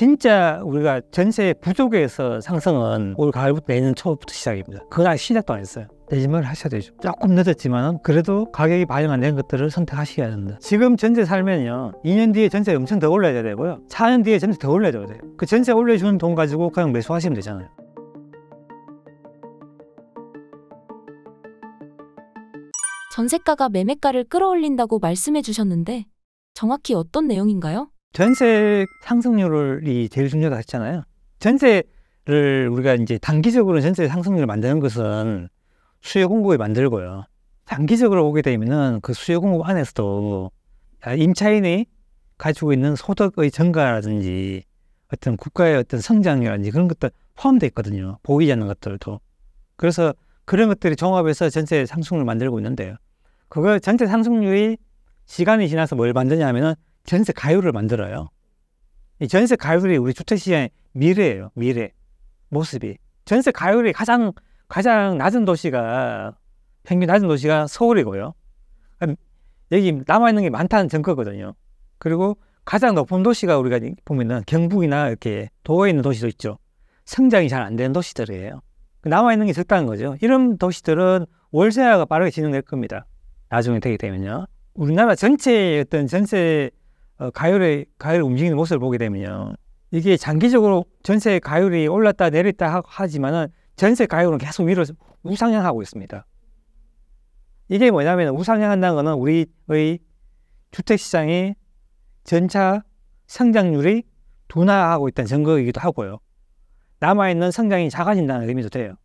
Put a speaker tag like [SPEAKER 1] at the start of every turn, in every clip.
[SPEAKER 1] 진짜 우리가 전세 부족에서 상승은 올 가을부터 내년 초부터 시작입니다. 그건 아직 시작도 안 했어요. 내집을 하셔야 되죠. 조금 늦었지만 그래도 가격이 반영 안 된 것들을 선택하셔야 된다. 지금 전세 살면요, 2년 뒤에 전세 엄청 더 올려야 되고요, 4년 뒤에 전세 더 올려줘야 돼요. 그 전세 올려주는 돈 가지고 그냥 매수하시면 되잖아요.
[SPEAKER 2] 전세가가 매매가를 끌어올린다고 말씀해 주셨는데 정확히 어떤 내용인가요?
[SPEAKER 1] 전세 상승률이 제일 중요하다 했잖아요. 전세를 우리가 이제 단기적으로 전세 상승률을 만드는 것은 수요 공급을 만들고요. 장기적으로 오게 되면은 그 수요 공급 안에서도 임차인이 가지고 있는 소득의 증가라든지 어떤 국가의 어떤 성장이라든지 그런 것들 포함되어 있거든요. 보이지 않는 것들도. 그래서 그런 것들이 종합해서 전세 상승률을 만들고 있는데요. 그거 전세 상승률이 시간이 지나서 뭘 만드냐 하면은 전세 가율을 만들어요. 이 전세 가율이 우리 주택시장의 미래예요. 미래 모습이. 전세 가율이 가장 낮은 도시가, 평균 낮은 도시가 서울이고요. 여기 남아있는 게 많다는 증거거든요. 그리고 가장 높은 도시가 우리가 보면은 경북이나 이렇게 도에 있는 도시도 있죠. 성장이 잘 안 되는 도시들이에요. 남아있는 게 적다는 거죠. 이런 도시들은 월세화가 빠르게 진행될 겁니다. 나중에 되게 되면요. 우리나라 전체의 어떤 전세 가율 움직이는 모습을 보게 되면요, 이게 장기적으로 전세 가율이 올랐다 내렸다 하지만은 전세 가율은 계속 위로 우상향하고 있습니다. 이게 뭐냐면 우상향한다는 거는 우리의 주택시장이 전차 성장률이 둔화하고 있다는 증거이기도 하고요. 남아있는 성장이 작아진다는 의미도 돼요.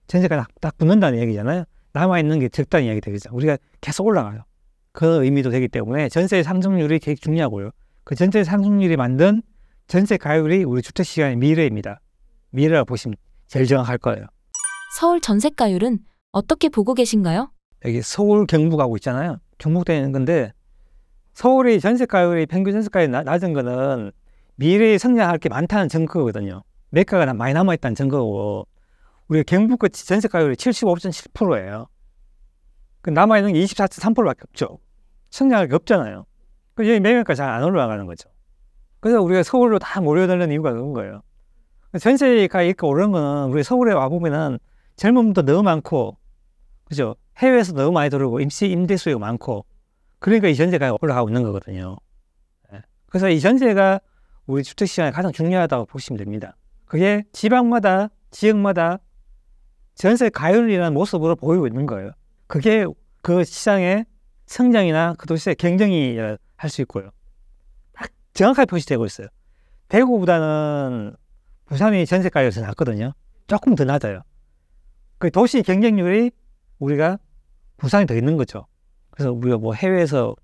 [SPEAKER 1] 전세가 딱 붙는다는 얘기잖아요. 남아있는 게 적다는 얘기 되겠죠. 우리가 계속 올라가요. 그 의미도 되기 때문에 전세 상승률이 되게 중요하고요. 그 전세 상승률이 만든 전세 가율이 우리 주택시장의 미래입니다. 미래라고 보시면 제일 정확할 거예요.
[SPEAKER 2] 서울 전세가율은 어떻게 보고 계신가요?
[SPEAKER 1] 여기 서울 경북하고 있잖아요. 경북되는 건데, 서울의 전세가율이 평균 전세가율이 낮은 거는 미래에 성장할 게 많다는 증거거든요. 매가가 많이 남아있다는 증거고, 우리가 경북 그 전세가율이 75.7%예요. 남아있는 게 24.3%밖에 없죠. 성장할 게 없잖아요. 그래서 여기 매매가 잘 안 올라가는 거죠. 그래서 우리가 서울로 다 몰려드는 이유가 그런 거예요. 전세가 이렇게 오르는 거는 우리 서울에 와보면은 젊은 분도 너무 많고, 그죠? 해외에서 너무 많이 들어오고 임대 수요가 많고, 그러니까 이 전세가 올라가고 있는 거거든요. 그래서 이 전세가 우리 주택시장에 가장 중요하다고 보시면 됩니다. 그게 지방마다, 지역마다 전세 가율이라는 모습으로 보이고 있는 거예요. 그게 그 시장의 성장이나 그 도시의 경쟁이 할 수 있고요. 딱 정확하게 표시되고 있어요. 대구보다는 부산이 전세가율이 더 낮거든요. 조금 더 낮아요. 그 도시 경쟁률이 우리가 부산이 더 있는 거죠. 그래서 우리가 뭐 해외에서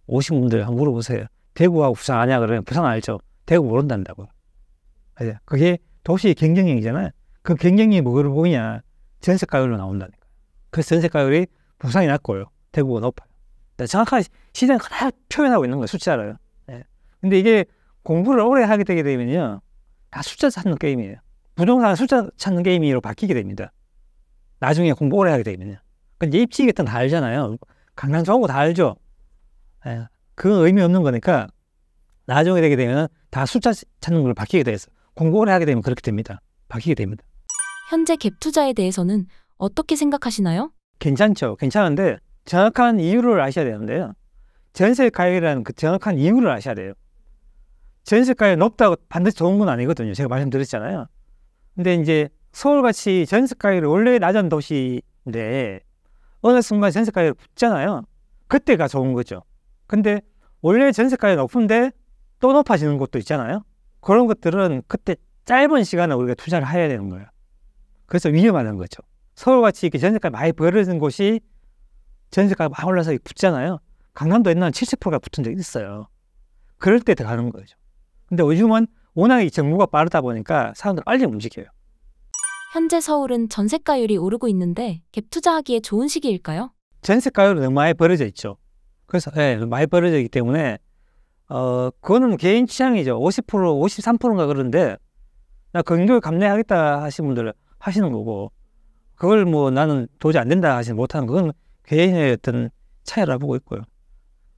[SPEAKER 1] 오신 분들 한번 물어보세요. 대구하고 부산 아냐 그러면 부산 알죠. 대구 모른다고. 그게 도시 경쟁력이잖아요. 그 경쟁력이 뭐를 보이냐? 전세가율로 나온다니까. 그래서 전세가율이 부산이 낮고요, 대구가 높아요. 정확하게 시장이 그대로 표현하고 있는 거예요, 숫자를. 근데 이게 공부를 오래 하게 되게 되면요, 다 숫자 찾는 게임이에요. 부동산은 숫자 찾는 게임으로 바뀌게 됩니다. 나중에 공부 오래 하게 되면요. 근데 입지 같은 거 다 알잖아요. 강남 좋은 거 다 알죠. 그건 의미 없는 거니까 나중에 되게 되면 다 숫자 찾는 걸로 바뀌게 돼 있어요. 공부 오래 하게 되면 그렇게 됩니다. 바뀌게 됩니다.
[SPEAKER 2] 현재 갭 투자에 대해서는 어떻게 생각하시나요?
[SPEAKER 1] 괜찮죠. 괜찮은데 정확한 이유를 아셔야 되는데요. 전세 가율이라는 그 정확한 이유를 아셔야 돼요. 전세 가율이 높다고 반드시 좋은 건 아니거든요. 제가 말씀드렸잖아요. 근데 이제 서울같이 전세 가율이 원래 낮은 도시인데 어느 순간 전세 가율이 붙잖아요. 그때가 좋은 거죠. 근데 원래 전세 가율이 높은데 또 높아지는 곳도 있잖아요. 그런 것들은 그때 짧은 시간에 우리가 투자를 해야 되는 거예요. 그래서 위험하다는 거죠. 서울같이 이렇게 전세가 많이 벌어진 곳이 전세가가 막 올라서 붙잖아요. 강남도 옛날에 70%가 붙은 적이 있어요. 그럴 때 들어가는 거죠. 근데 요즘은 워낙 정부가 빠르다 보니까 사람들 빨리 움직여요.
[SPEAKER 2] 현재 서울은 전세가율이 오르고 있는데 갭 투자하기에 좋은 시기일까요?
[SPEAKER 1] 전세가율은 너무 많이 벌어져 있죠. 그래서 많이 벌어져 있기 때문에 그거는 개인 취향이죠. 50%, 53%인가 그러는데 나 경력을 감내하겠다 하시는 분들 하시는 거고, 그걸 뭐 나는 도저히 안 된다 하시는 못하는 그건 개인의 어떤 차이라 보고 있고요.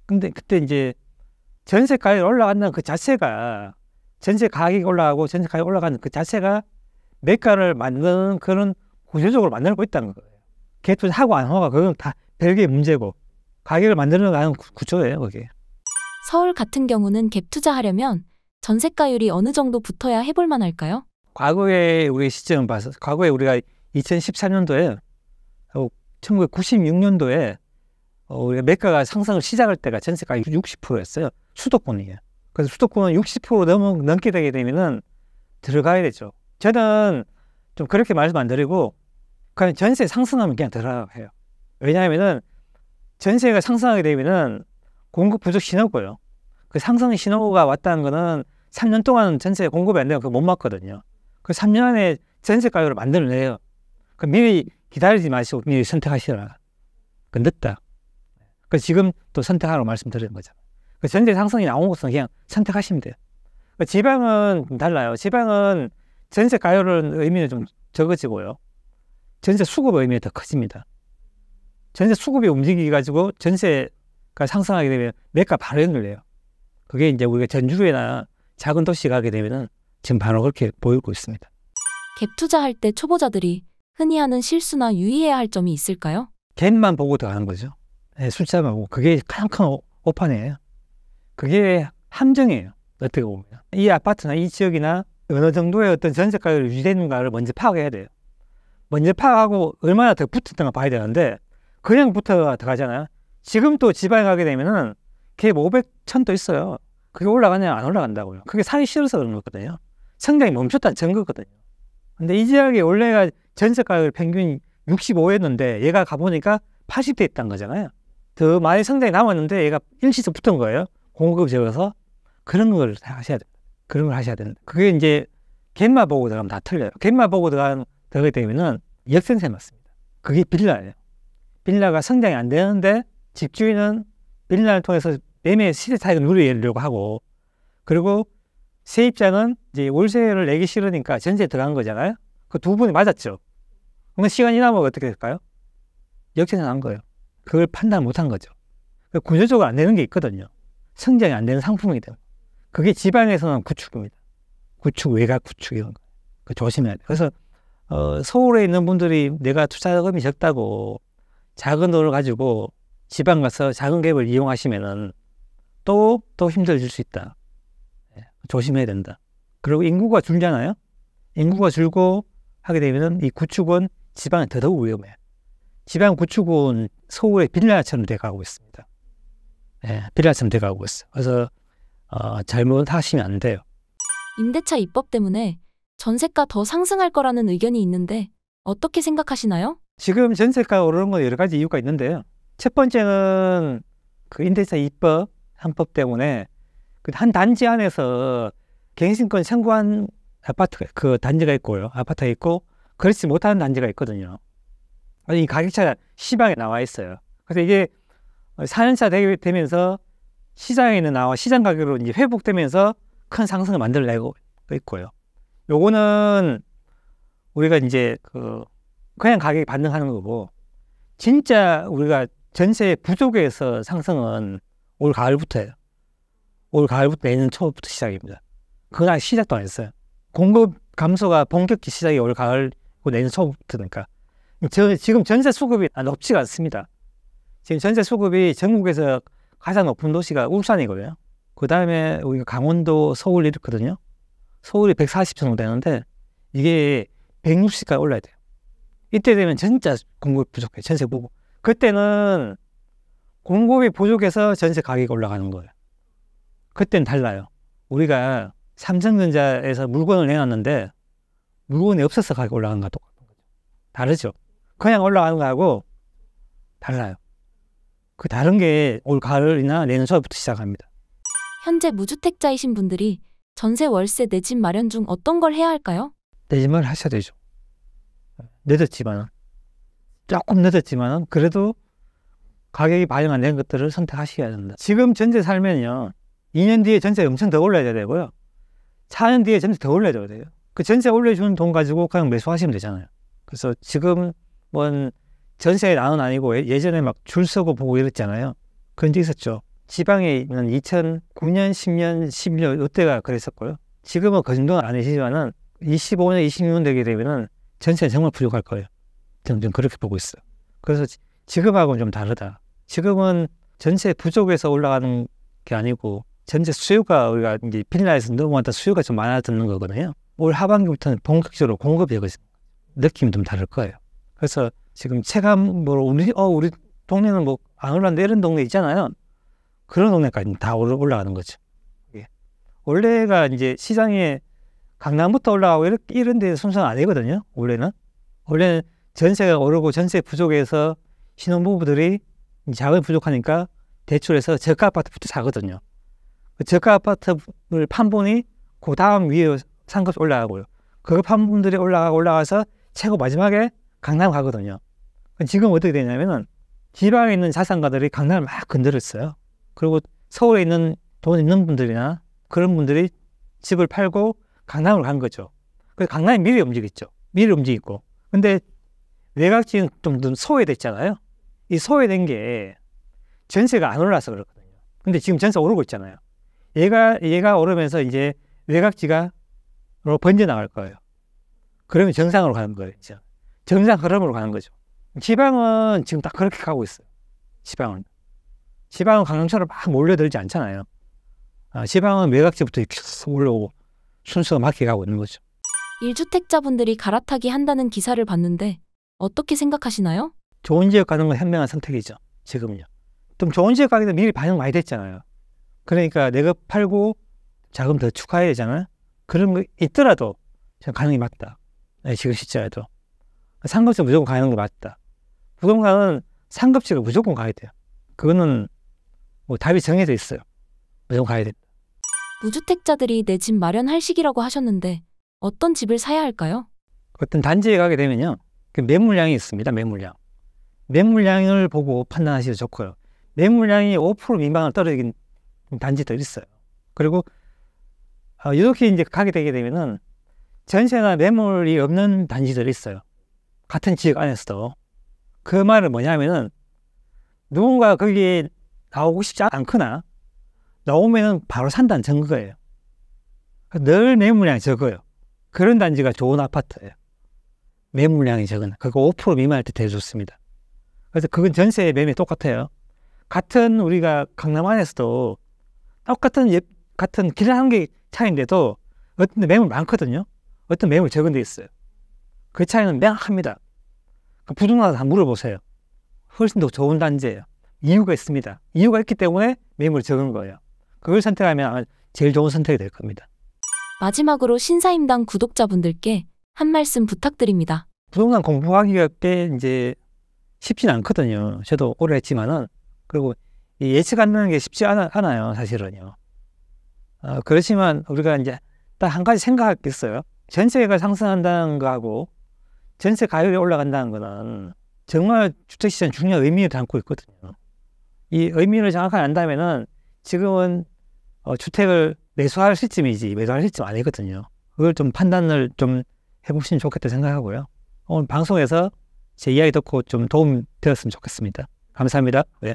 [SPEAKER 1] 근데 그때 이제 전세가율이 올라간다는 그 자체가 전세 가격이 올라가고 전세 가격이 올라가는 그 자체가 매가를 만드는 그런 구조적으로 만들고 있다는 거예요. 갭 투자하고 안 하고가 그건 다 별개의 문제고 가격을 만드는 구조예요, 그게.
[SPEAKER 2] 서울 같은 경우는 갭 투자하려면 전세가율이 어느 정도 붙어야 해볼 만할까요?
[SPEAKER 1] 과거에 우리 시점을 봐서 과거에 우리가 2013년도에 1996년도에 우리가 매가가 상승을 시작할 때가 전세가율이 60%였어요. 수도권이에요. 그래서 수도권은 60% 넘게 되게 되면은 들어가야 되죠. 저는 좀 그렇게 말씀 안 드리고 그냥 전세 상승하면 그냥 들어가야 해요. 왜냐하면은 전세가 상승하게 되면은 공급 부족 신호고요. 그 상승 신호가 왔다는 거는 3년 동안 전세 공급이 안 되면 그거 못 막거든요. 그 3년 안에 전세 가격을 만들어내요. 그 미리 기다리지 마시고 미리 선택하시라. 그 늦다. 그 지금 또 선택하라고 말씀드리는 거죠. 그 전세 상승이 나온 것은 그냥 선택하시면 돼요. 그 지방은 달라요. 지방은 전세 가율은 의미는 좀 적어지고요. 전세 수급의 의미가 더 커집니다. 전세 수급이 움직이가지고 전세가 상승하게 되면 매가 바로 연결돼요. 그게 이제 우리가 전주에나 작은 도시 가게 되면은 지금 바로 그렇게 보이고 있습니다.
[SPEAKER 2] 갭 투자할 때 초보자들이 흔히 하는 실수나 유의해야 할 점이 있을까요?
[SPEAKER 1] 갭만 보고 들어가는 거죠. 네, 숫자만 보고. 그게 가장 큰 오판이에요. 그게 함정이에요. 어떻게 보면. 이 아파트나 이 지역이나 어느 정도의 어떤 전세가율이 유지되는가를 먼저 파악해야 돼요. 먼저 파악하고 얼마나 더 붙었던가 봐야 되는데 그냥 붙어 들어가잖아요. 지금 또 지방에 가게 되면은 그게 500, 1000도 있어요. 그게 올라가냐 안 올라간다고요. 그게 사기 싫어서 그런 거거든요. 성장이 멈췄다는 증거거든요. 근데 이 지역이 원래가 전세가율 평균 65였는데 얘가 가보니까 80대 있다는 거잖아요. 더 많이 성장이 남았는데 얘가 일시적 붙은 거예요. 공급이 적어서. 그런 걸 하셔야 돼요. 그런 걸 하셔야 된다. 그게 이제 갭만 보고 들어가면 다 틀려요. 갭만 보고 들어가게 되면은 역전세 맞습니다. 그게 빌라예요. 빌라가 성장이 안 되는데 집주인은 빌라를 통해서 매매 시세 차익을 누리려고 하고 그리고 세입자는 이제 월세를 내기 싫으니까 전세에 들어간 거잖아요. 그 두 분이 맞았죠. 그러면 시간이 지나면 어떻게 될까요? 역전세 난 거예요. 그걸 판단 못한 거죠. 구조적으로 안 되는 게 있거든요. 성장이 안 되는 상품이기 때문에. 그게 지방에서는 구축입니다. 구축, 외곽 구축 이런 거. 그 조심해야 돼요. 그래서 서울에 있는 분들이 내가 투자금이 적다고 작은 돈을 가지고 지방 가서 작은 갭을 이용하시면은 또 힘들어질 수 있다. 조심해야 된다. 그리고 인구가 줄잖아요. 인구가 줄고 하게 되면은 이 구축은 지방에 더더욱 위험해요. 지방 구축은 서울의 빌라처럼 돼가고 있습니다. 빌라처럼 돼가고 있어요. 그래서 잘못하시면 안 돼요.
[SPEAKER 2] 임대차 입법 때문에 전세가 더 상승할 거라는 의견이 있는데 어떻게 생각하시나요?
[SPEAKER 1] 지금 전세가 오르는 건 여러 가지 이유가 있는데요. 첫 번째는 그 임대차 입법 3법 때문에 그 한 단지 안에서 갱신권 청구한 아파트가 그 단지가 있고요. 아파트가 있고 그렇지 못하는 단지가 있거든요. 이 가격차가 시방에 나와 있어요. 그래서 이게 4년차 되면서 시장에는 나와 시장 가격으로 이제 회복되면서 큰 상승을 만들어내고 있고요. 요거는 우리가 이제 그냥 가격이 반등하는 거고 진짜 우리가 전세 부족에서 상승은 올 가을부터예요. 올 가을부터 내년 초부터 시작입니다. 그건 아직 시작도 안 했어요. 공급 감소가 본격적인 시작이 올 가을 내년 초부터니까. 지금 전세 수급이 높지가 않습니다. 지금 전세 수급이 전국에서 가장 높은 도시가 울산이거든요. 그 다음에 우리가 강원도, 서울 이렇거든요. 서울이 140 정도 되는데 이게 160까지 올라야 돼요. 이때 되면 진짜 공급이 부족해요. 전세 보고. 그때는 공급이 부족해서 전세 가격이 올라가는 거예요. 그때는 달라요. 우리가 삼성전자에서 물건을 내놨는데 물건이 없어서 가격이 올라가는 거랑 똑같은 거죠. 다르죠. 그냥 올라가는 거하고 달라요. 그 다른 게 올 가을이나 내년 초부터 시작합니다.
[SPEAKER 2] 현재 무주택자이신 분들이 전세, 월세, 내 집 마련 중 어떤 걸 해야 할까요?
[SPEAKER 1] 내 집을 하셔야 되죠. 늦었지만은 조금 늦었지만은 그래도 가격이 반영 안 된 것들을 선택하셔야 된다. 지금 전세 살면요 2년 뒤에 전세 엄청 더 올려야 되고요 4년 뒤에 전세 더 올려줘야 돼요. 그 전세 올려주는 돈 가지고 그냥 매수하시면 되잖아요. 그래서 지금 뭐 전세 나는 아니고 예전에 막 줄 서고 보고 이랬잖아요. 그런 적 있었죠. 지방에 있는 2009년, 10년, 11년 이때가 그랬었고요. 지금은 그 정도는 아니시지만은 25년, 26년 되게 되면은 전세는 정말 부족할 거예요. 저는 좀 그렇게 보고 있어요. 그래서 지금하고는 좀 다르다. 지금은 전세 부족에서 올라가는 게 아니고 전세 수요가 우리가 이제 필라에서 넘어왔다 수요가 좀 많아지는 거거든요. 올 하반기부터는 본격적으로 공급이 느낌이 좀 다를 거예요. 그래서 지금 체감으로 우리 동네는 뭐 안 올랐는데 이런 동네 있잖아요. 그런 동네까지 다 올라가는 거죠. 예. 원래가 이제 시장에 강남부터 올라가고 이런 데 순서는 아니거든요. 원래는 전세가 오르고 전세 부족해서 신혼부부들이 자금이 부족하니까 대출해서 저가 아파트부터 사거든요. 그 저가 아파트를 판 분이 그 다음 위에 상급이 올라가고요. 그거 판 분들이 올라가서 최고 마지막에 강남 가거든요. 지금 어떻게 되냐면은 지방에 있는 자산가들이 강남을 막 건드렸어요. 그리고 서울에 있는 돈 있는 분들이나 그런 분들이 집을 팔고 강남으로 간 거죠. 그래서 강남이 미리 움직였죠. 미리 움직이고. 근데 외곽지는 좀 소외됐잖아요. 이 소외된 게 전세가 안 올라서 그렇거든요. 근데 지금 전세가 오르고 있잖아요. 얘가 오르면서 이제 외곽지가 번져나갈 거예요. 그러면 정상으로 가는 거예요. 이제. 정상 흐름으로 가는 거죠. 지방은 지금 딱 그렇게 가고 있어요. 지방은 강남처럼 막 몰려들지 않잖아요. 지방은 외곽지부터 쭉 올라오고 순서가 맞게 가고 있는 거죠.
[SPEAKER 2] 1주택자분들이 갈아타기 한다는 기사를 봤는데 어떻게 생각하시나요?
[SPEAKER 1] 좋은 지역 가는 건 현명한 선택이죠. 지금은요. 좀 좋은 지역 가기도 미리 반영 많이 됐잖아요. 그러니까 내가 팔고 자금 더 추가해야 되잖아요. 그런 거 있더라도 가는 게 맞다. 지금 시점에도. 상급지 무조건 가는 게 맞다. 부동산은 상급지가 무조건 가야 돼요. 그거는 뭐 답이 정해져 있어요. 무조건 가야 된다.
[SPEAKER 2] 무주택자들이 내 집 마련할 시기라고 하셨는데 어떤 집을 사야 할까요?
[SPEAKER 1] 어떤 단지에 가게 되면요. 그 매물량이 있습니다. 매물량을 보고 판단하시면 좋고요. 매물량이 5% 미만으로 떨어진 단지도 있어요. 그리고 이렇게 이제 가게 되게 되면은 전세나 매물이 없는 단지들이 있어요. 같은 지역 안에서도. 그 말은 뭐냐면은 누군가 거기에 나오고 싶지 않거나 나오면은 바로 산다는 증거예요. 늘 매물량이 적어요. 그런 단지가 좋은 아파트예요. 매물량이 적은. 그거 5% 미만일 때 되게 좋습니다. 그래서 그건 전세 매매 똑같아요. 같은 우리가 강남 안에서도 똑같은 같은 길 한 개 차이인데도 어떤 데 매물 많거든요. 어떤 매물 적은 데 있어요. 그 차이는 명확합니다. 부동산에서 한번 물어보세요. 훨씬 더 좋은 단지예요. 이유가 있습니다. 이유가 있기 때문에 매물이 적은 거예요. 그걸 선택하면 아마 제일 좋은 선택이 될 겁니다.
[SPEAKER 2] 마지막으로 신사임당 구독자분들께 한 말씀 부탁드립니다.
[SPEAKER 1] 부동산 공부하기가 꽤 이제 쉽진 않거든요. 저도 오래 했지만은. 그리고 예측한다는 게 쉽지 않아요. 사실은요. 그렇지만 우리가 이제 딱 한 가지 생각할 게 있어요. 전세가 상승한다는 거하고 전세 가율이 올라간다는 거는 정말 주택시장 중요한 의미를 담고 있거든요. 이 의미를 정확하게 안다면은 지금은 주택을 매수할 시점이지 매도할 시점 아니거든요. 그걸 좀 판단을 좀 해보시면 좋겠다 생각하고요. 오늘 방송에서 제 이야기 듣고 좀 도움 되었으면 좋겠습니다. 감사합니다. 네.